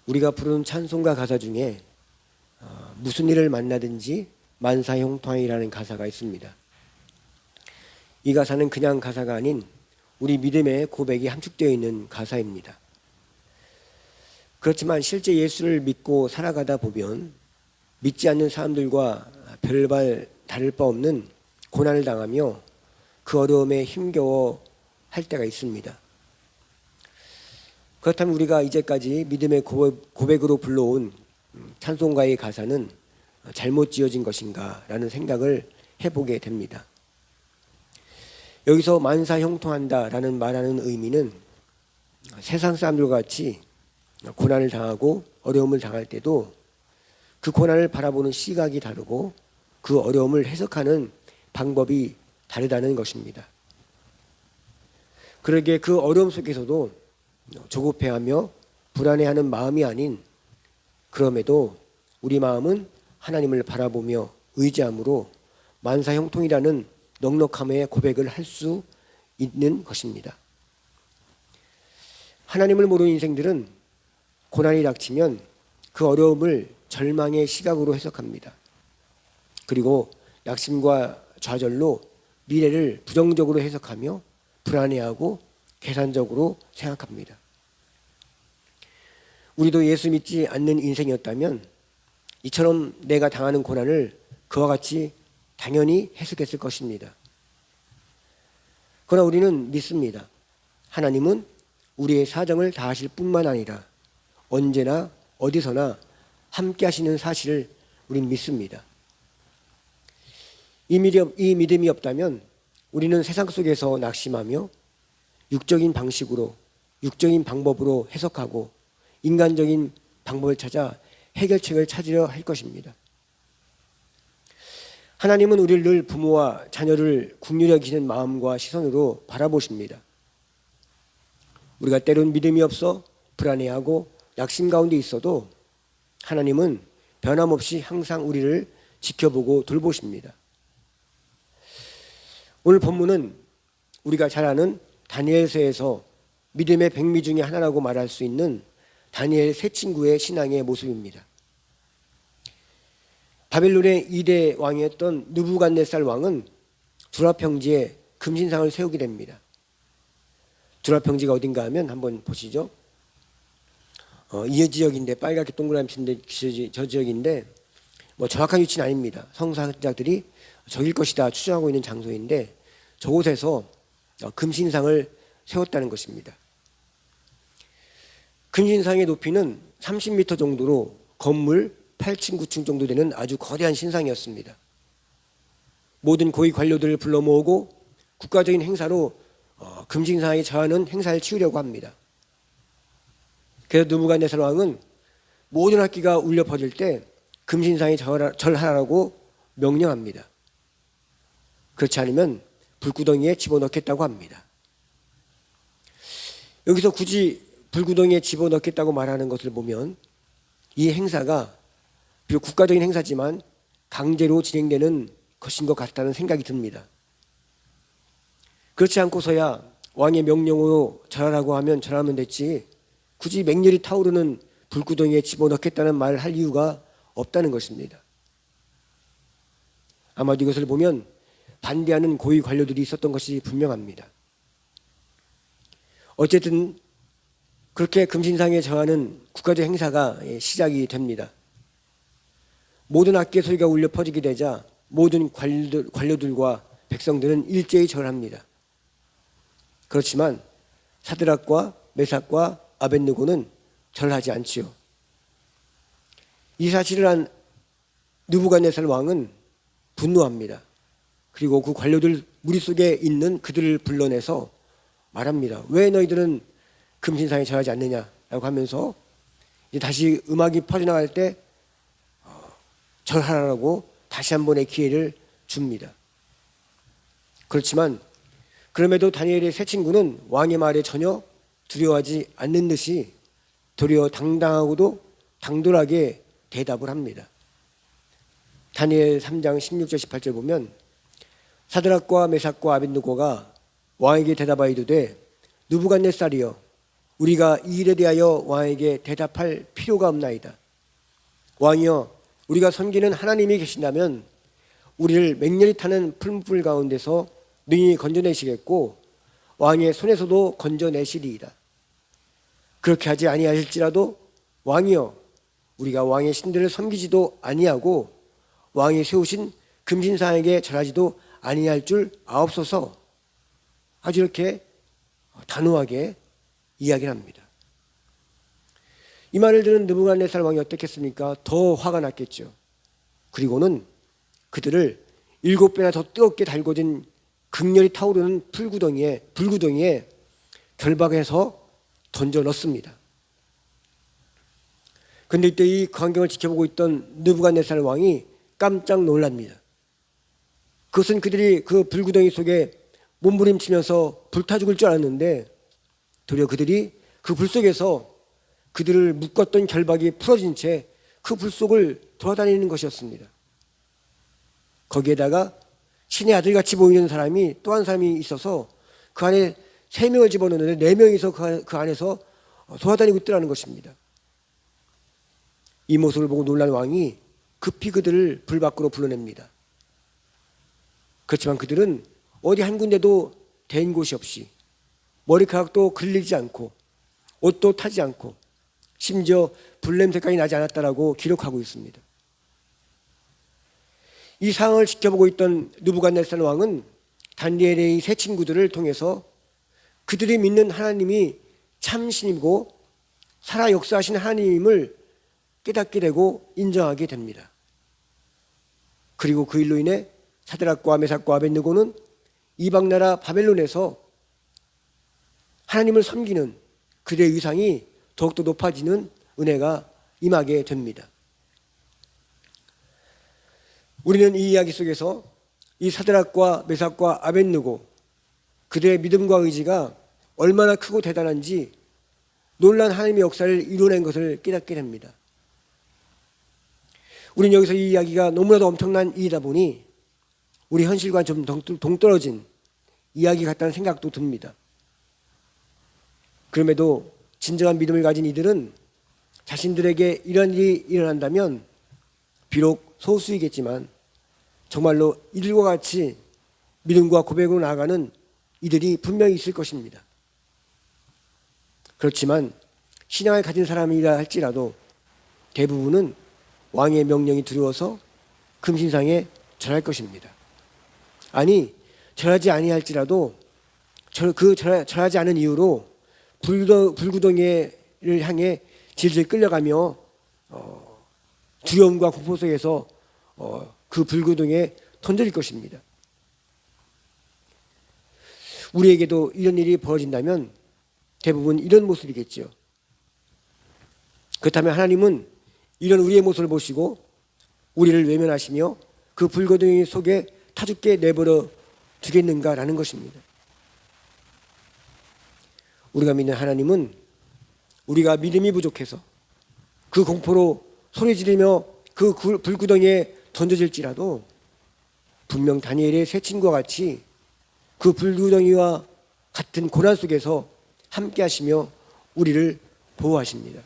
우리가 부르는 찬송가 가사 중에 무슨 일을 만나든지 만사형통하리라는 가사가 있습니다. 이 가사는 그냥 가사가 아닌 우리 믿음의 고백이 함축되어 있는 가사입니다. 그렇지만 실제 예수를 믿고 살아가다 보면 믿지 않는 사람들과 별반 다를 바 없는 고난을 당하며 그 어려움에 힘겨워 할 때가 있습니다. 그렇다면 우리가 이제까지 믿음의 고백으로 불러온 찬송가의 가사는 잘못 지어진 것인가 라는 생각을 해보게 됩니다. 여기서 만사형통한다 라는 말하는 의미는 세상 사람들과 같이 고난을 당하고 어려움을 당할 때도 그 고난을 바라보는 시각이 다르고 그 어려움을 해석하는 방법이 다르다는 것입니다. 그러기에 그 어려움 속에서도 조급해하며 불안해하는 마음이 아닌, 그럼에도 우리 마음은 하나님을 바라보며 의지함으로 만사형통이라는 넉넉함의 고백을 할 수 있는 것입니다. 하나님을 모르는 인생들은 고난이 닥치면 그 어려움을 절망의 시각으로 해석합니다. 그리고 낙심과 좌절로 미래를 부정적으로 해석하며 불안해하고 계산적으로 생각합니다. 우리도 예수 믿지 않는 인생이었다면 이처럼 내가 당하는 고난을 그와 같이 당연히 해석했을 것입니다. 그러나 우리는 믿습니다. 하나님은 우리의 사정을 다하실 뿐만 아니라 언제나 어디서나 함께 하시는 사실을 우리는 믿습니다. 이 믿음이 없다면 우리는 세상 속에서 낙심하며 육적인 방식으로, 육적인 방법으로 해석하고 인간적인 방법을 찾아 해결책을 찾으려 할 것입니다. 하나님은 우리를 늘 부모와 자녀를 긍휼히 여기시는 마음과 시선으로 바라보십니다. 우리가 때론 믿음이 없어 불안해하고 낙심 가운데 있어도 하나님은 변함없이 항상 우리를 지켜보고 돌보십니다. 오늘 본문은 우리가 잘 아는 다니엘서에서 믿음의 백미 중에 하나라고 말할 수 있는 다니엘 세 친구의 신앙의 모습입니다. 바벨론의 2대 왕이었던 느부갓네살 왕은 두라평지에 금신상을 세우게 됩니다. 두라평지가 어딘가 하면 한번 보시죠. 이 지역인데 빨갛게 동그라미 친 저 지역인데 정확한 위치는 아닙니다. 성사학자들이 저길 것이다 추정하고 있는 장소인데 저곳에서 금신상을 세웠다는 것입니다. 금신상의 높이는 30m 정도로 건물 8층, 9층 정도 되는 아주 거대한 신상이었습니다. 모든 고위 관료들을 불러 모으고 국가적인 행사로 금신상에 저하는 행사를 치우려고 합니다. 그래서 느부갓네살 왕은 모든 악기가 울려 퍼질 때 금신상에 절하라고 명령합니다. 그렇지 않으면 불구덩이에 집어넣겠다고 합니다. 여기서 굳이 불구덩이에 집어넣겠다고 말하는 것을 보면 이 행사가 비록 국가적인 행사지만 강제로 진행되는 것인 것 같다는 생각이 듭니다. 그렇지 않고서야 왕의 명령으로 절하라고 하면 절하면 됐지 굳이 맹렬히 타오르는 불구덩이에 집어넣겠다는 말을 할 이유가 없다는 것입니다. 아마도 이것을 보면 반대하는 고위 관료들이 있었던 것이 분명합니다. 어쨌든 그렇게 금신상에 저하는 국가적 행사가 시작이 됩니다. 모든 악기의 소리가 울려 퍼지게 되자 모든 관료들과 백성들은 일제히 절합니다. 그렇지만 사드락과 메삭과 아벳느고는 절하지 않지요. 이 사실을 한 느부갓네살 왕은 분노합니다. 그리고 그 관료들 무리 속에 있는 그들을 불러내서 말합니다. 왜 너희들은 금신상에 절하지 않느냐라고 하면서 이제 다시 음악이 퍼져나갈 때 절하라고 다시 한 번의 기회를 줍니다. 그렇지만 그럼에도 다니엘의 세 친구는 왕의 말에 전혀 두려워하지 않는 듯이 도리어 당당하고도 당돌하게 대답을 합니다. 다니엘 3장 16절 18절 보면 사드락과 메삭과 아벳느고가 왕에게 대답하여 이르되 느부갓네살이여 우리가 이 일에 대하여 왕에게 대답할 필요가 없나이다. 왕이여, 우리가 섬기는 하나님이 계신다면 우리를 맹렬히 타는 풀무불 가운데서 능히 건져내시겠고 왕의 손에서도 건져내시리이다. 그렇게 하지 아니하실지라도 왕이여, 우리가 왕의 신들을 섬기지도 아니하고 왕이 세우신 금신상에게 절하지도 아니할 줄 아옵소서. 아주 이렇게 단호하게 이야기를 합니다. 이 말을 들은 느부갓네살 왕이 어떻겠습니까? 더 화가 났겠죠. 그리고는 그들을 7배나 더 뜨겁게 달궈진 극렬히 타오르는 불구덩이에 결박해서 던져 넣습니다. 그런데 이때 이 광경을 지켜보고 있던 느부갓네살 왕이 깜짝 놀랍니다. 그것은 그들이 그 불구덩이 속에 몸부림치면서 불타 죽을 줄 알았는데 도리어 그들이 그 불 속에서 그들을 묶었던 결박이 풀어진 채 그 불 속을 돌아다니는 것이었습니다. 거기에다가 신의 아들같이 보이는 사람이 또 한 사람이 있어서 그 안에 3명을 집어넣는데 4명이서 그 안에서 돌아다니고 있더라는 것입니다. 이 모습을 보고 놀란 왕이 급히 그들을 불 밖으로 불러냅니다. 그렇지만 그들은 어디 한 군데도 댄 곳이 없이 머리카락도 그릴리지 않고 옷도 타지 않고 심지어 불냄새까지 나지 않았다라고 기록하고 있습니다. 이 상황을 지켜보고 있던 느부갓네살 왕은 다니엘의 세 친구들을 통해서 그들이 믿는 하나님이 참신이고 살아 역사하신 하나님을 깨닫게 되고 인정하게 됩니다. 그리고 그 일로 인해 사드락과 메삭과 아벳느고는 이방 나라 바벨론에서 하나님을 섬기는 그들의 위상이 더욱더 높아지는 은혜가 임하게 됩니다. 우리는 이 이야기 속에서 이 사드락과 메삭과 아벳느고 그들의 믿음과 의지가 얼마나 크고 대단한지 놀란 하나님의 역사를 이뤄낸 것을 깨닫게 됩니다. 우리는 여기서 이 이야기가 너무나도 엄청난 일이다 보니 우리 현실과 좀 동떨어진 이야기 같다는 생각도 듭니다. 그럼에도 진정한 믿음을 가진 이들은 자신들에게 이런 일이 일어난다면 비록 소수이겠지만 정말로 이들과 같이 믿음과 고백으로 나아가는 이들이 분명히 있을 것입니다. 그렇지만 신앙을 가진 사람이라 할지라도 대부분은 왕의 명령이 두려워서 금신상에 절할 것입니다. 아니, 절하지 아니할지라도 절하지 않은 이유로 불구덩이를 향해 질질 끌려가며 두려움과 공포 속에서 그 불구덩이에 던져질 것입니다. 우리에게도 이런 일이 벌어진다면 대부분 이런 모습이겠죠. 그렇다면 하나님은 이런 우리의 모습을 보시고 우리를 외면하시며 그 불구덩이 속에 타죽게 내버려 두겠는가라는 것입니다. 우리가 믿는 하나님은 우리가 믿음이 부족해서 그 공포로 소리 지르며 그 불구덩이에 던져질지라도 분명 다니엘의 세 친구와 같이 그 불구덩이와 같은 고난 속에서 함께 하시며 우리를 보호하십니다.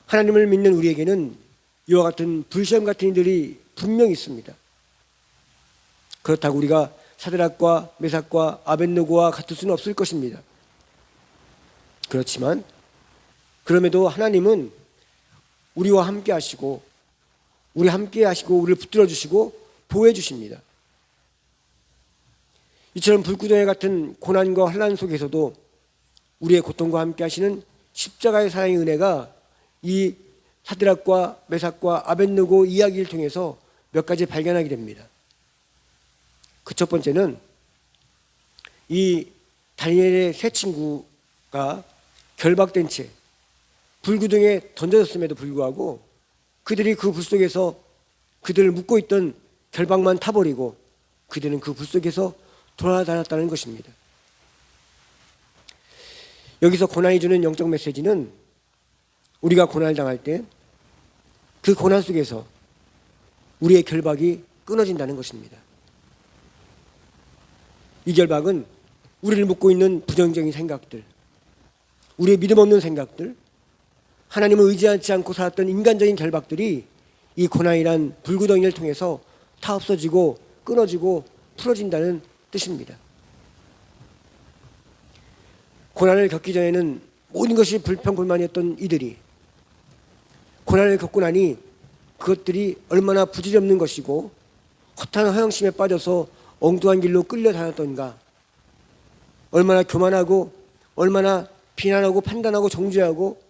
하나님을 믿는 우리에게는 이와 같은 불시험 같은 일들이 분명히 있습니다. 그렇다고 우리가 사드락과 메삭과 아벳느고와 같을 수는 없을 것입니다. 그렇지만 그럼에도 하나님은 우리와 함께 하시고 우리를 붙들어 주시고 보호해 주십니다. 이처럼 불구덩이 같은 고난과 환난 속에서도 우리의 고통과 함께 하시는 십자가의 사랑의 은혜가 이 사드락과 메삭과 아벳느고 이야기를 통해서 몇 가지 발견하게 됩니다. 그 첫 번째는 이 다니엘의 세 친구가 결박된 채 불구덩이에 던져졌음에도 불구하고 그들이 그 불 속에서 그들을 묶고 있던 결박만 타버리고 그들은 그 불 속에서 돌아다녔다는 것입니다. 여기서 고난이 주는 영적 메시지는 우리가 고난을 당할 때 그 고난 속에서 우리의 결박이 끊어진다는 것입니다. 이 결박은 우리를 묶고 있는 부정적인 생각들, 우리의 믿음 없는 생각들, 하나님을 의지하지 않고 살았던 인간적인 결박들이 이 고난이란 불구덩이를 통해서 다 없어지고 끊어지고 풀어진다는 뜻입니다. 고난을 겪기 전에는 모든 것이 불평불만이었던 이들이 고난을 겪고 나니 그것들이 얼마나 부질없는 것이고 허탄 허영심에 빠져서 엉뚱한 길로 끌려다녔던가, 얼마나 교만하고 얼마나 비난하고 판단하고 정죄하고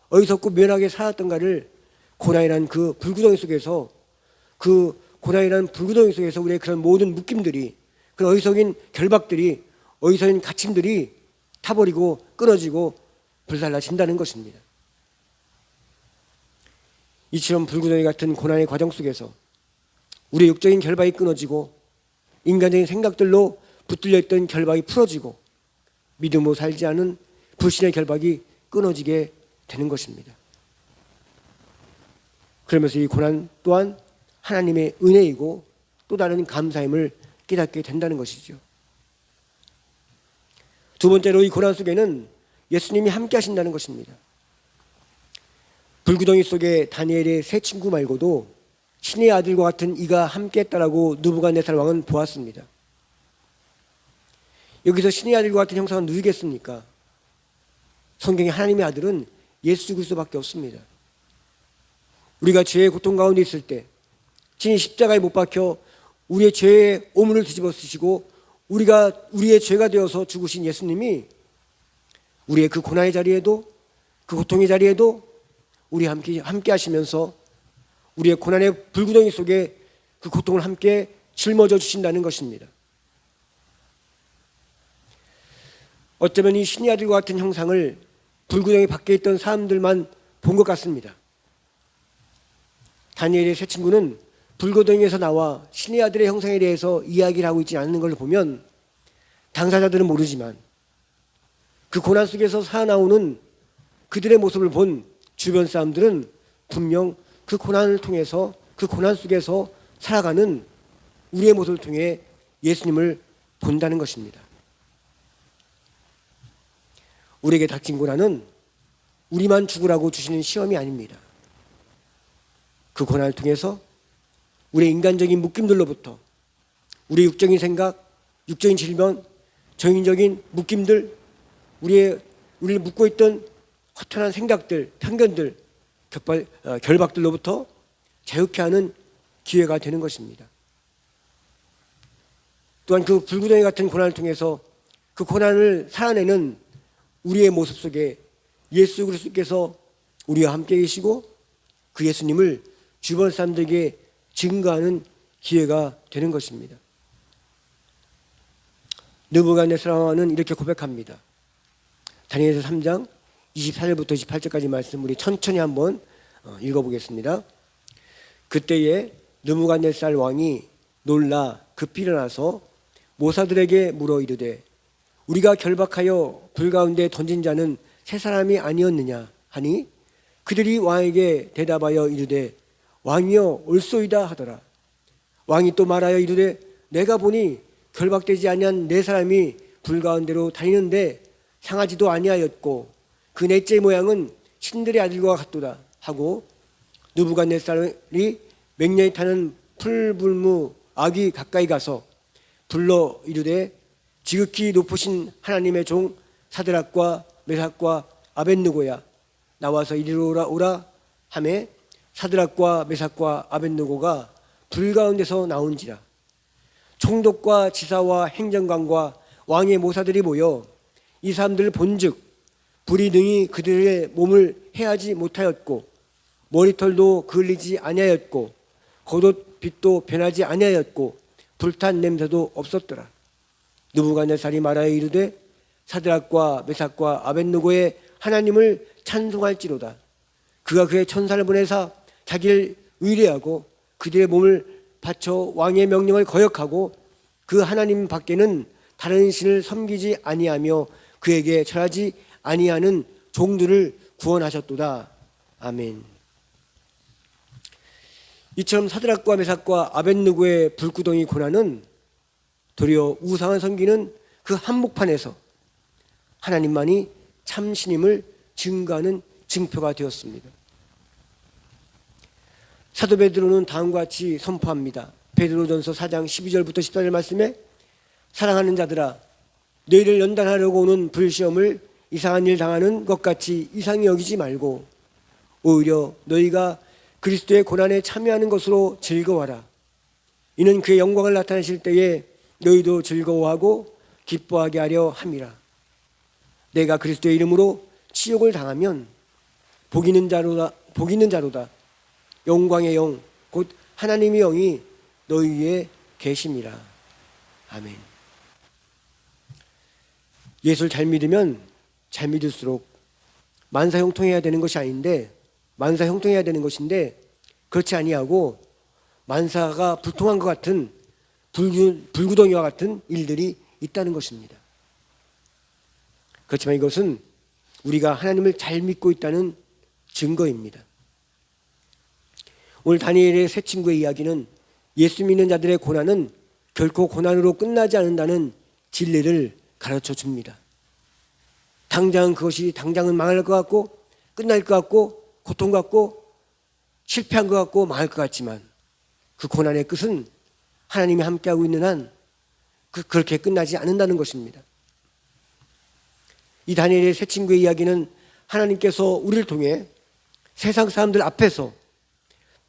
어리석고 면하게 살았던가를 고난이라는 그 불구덩이 속에서, 우리의 그런 모든 묶임들이, 그런 어리석인 결박들이, 어리석인 갇힘들이 타버리고 끊어지고 불살라진다는 것입니다. 이처럼 불구덩이 같은 고난의 과정 속에서 우리의 육적인 결박이 끊어지고 인간적인 생각들로 붙들려 있던 결박이 풀어지고 믿음으로 살지 않은 불신의 결박이 끊어지게 되는 것입니다. 그러면서 이 고난 또한 하나님의 은혜이고 또 다른 감사임을 깨닫게 된다는 것이죠. 두 번째로 이 고난 속에는 예수님이 함께 하신다는 것입니다. 불구덩이 속에 다니엘의 세 친구 말고도 신의 아들과 같은 이가 함께 했다라고 느부갓네살 왕은 보았습니다. 여기서 신의 아들과 같은 형상은 누구겠습니까? 성경에 하나님의 아들은 예수 그리스도밖에 없습니다. 우리가 죄의 고통 가운데 있을 때 친히 십자가에 못 박혀 우리의 죄의 오물을 뒤집어 쓰시고 우리의 죄가 되어서 죽으신 예수님이 우리의 그 고난의 자리에도, 그 고통의 자리에도 우리 함께 하시면서 우리의 고난의 불구덩이 속에 그 고통을 함께 짊어져 주신다는 것입니다. 어쩌면 이 신의 아들과 같은 형상을 불구덩이 밖에 있던 사람들만 본 것 같습니다. 다니엘의 세 친구는 불구덩이에서 나와 신의 아들의 형상에 대해서 이야기를 하고 있지 않는 걸 보면 당사자들은 모르지만 그 고난 속에서 살아나오는 그들의 모습을 본 주변 사람들은 분명 그 고난을 통해서, 그 고난 속에서 살아가는 우리의 모습을 통해 예수님을 본다는 것입니다. 우리에게 닥친 고난은 우리만 죽으라고 주시는 시험이 아닙니다. 그 고난을 통해서 우리의 인간적인 묶임들로부터 우리의 육적인 생각, 육적인 질병, 정인적인 묶임들, 우리를 묶고 있던 허탄한 생각들, 편견들, 결박들로부터 자유케 하는 기회가 되는 것입니다. 또한 그 불구덩이 같은 고난을 통해서 그 고난을 살아내는 우리의 모습 속에 예수 그리스도께서 우리와 함께 계시고 그 예수님을 주변 사람들에게 증거하는 기회가 되는 것입니다. 느부갓네살 왕은 이렇게 고백합니다. 다니엘서 3장 24절부터 28절까지 말씀 우리 천천히 한번 읽어보겠습니다. 그때에 느부갓네살 왕이 놀라 급히 일어나서 모사들에게 물어 이르되 우리가 결박하여 불 가운데 던진 자는 세 사람이 아니었느냐 하니 그들이 왕에게 대답하여 이르되 왕이여 옳소이다 하더라. 왕이 또 말하여 이르되 내가 보니 결박되지 아니한 네 사람이 불 가운데로 다니는데 상하지도 아니하였고 그 넷째 모양은 신들의 아들과 같도다 하고 느부갓네살이 맹렬히 타는 풀불무 악이 가까이 가서 불러 이르되 지극히 높으신 하나님의 종 사드락과 메삭과 아벳느고야 나와서 이리로 오라 하매 사드락과 메삭과 아벳느고가 불 가운데서 나온지라. 총독과 지사와 행정관과 왕의 모사들이 모여 이 사람들을 본즉 불이 능히 그들의 몸을 해하지 못하였고 머리털도 그을리지 아니하였고 겉옷빛도 변하지 아니하였고 불탄 냄새도 없었더라. 느부갓네살이 말하여 이르되 사드락과 메삭과 아벳느고의 하나님을 찬송할지로다. 그가 그의 천사를 보내사 자기를 의뢰하고 그들의 몸을 바쳐 왕의 명령을 거역하고 그 하나님 밖에는 다른 신을 섬기지 아니하며 그에게 절하지 아니하는 종들을 구원하셨도다. 아멘. 이처럼 사드락과 메삭과 아벳느고의 불구덩이 고난은 도리어 우상을 섬기는 그 한복판에서 하나님만이 참신임을 증거하는 증표가 되었습니다. 사도 베드로는 다음과 같이 선포합니다. 베드로전서 4장 12절부터 14절 말씀에 사랑하는 자들아 너희를 연단하려고 오는 불시험을 이상한 일 당하는 것 같이 이상히 여기지 말고 오히려 너희가 그리스도의 고난에 참여하는 것으로 즐거워하라. 이는 그의 영광을 나타내실 때에 너희도 즐거워하고 기뻐하게 하려 함이라. 내가 그리스도의 이름으로 치욕을 당하면 복 있는 자로다. 영광의 영 곧 하나님의 영이 너희 위에 계심이라. 아멘. 예수를 잘 믿으면 잘 믿을수록 만사형통해야 되는 것이 아닌데 만사형통해야 되는 것인데 그렇지 아니하고 만사가 불통한 것 같은 불구덩이와 같은 일들이 있다는 것입니다. 그렇지만 이것은 우리가 하나님을 잘 믿고 있다는 증거입니다. 오늘 다니엘의 세 친구의 이야기는 예수 믿는 자들의 고난은 결코 고난으로 끝나지 않는다는 진리를 가르쳐 줍니다. 당장은 망할 것 같고 끝날 것 같고 고통 같고 실패한 것 같고 망할 것 같지만 그 고난의 끝은 하나님이 함께하고 있는 한 그렇게 끝나지 않는다는 것입니다. 이 다니엘의 세 친구의 이야기는 하나님께서 우리를 통해 세상 사람들 앞에서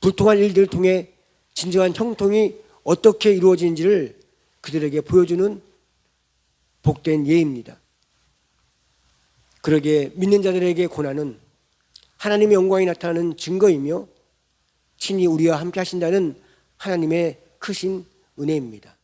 불통한 일들을 통해 진정한 형통이 어떻게 이루어지는지를 그들에게 보여주는 복된 예입니다. 그러기에 믿는 자들에게 고난은 하나님의 영광이 나타나는 증거이며 친히 우리와 함께 하신다는 하나님의 크신 은혜입니다.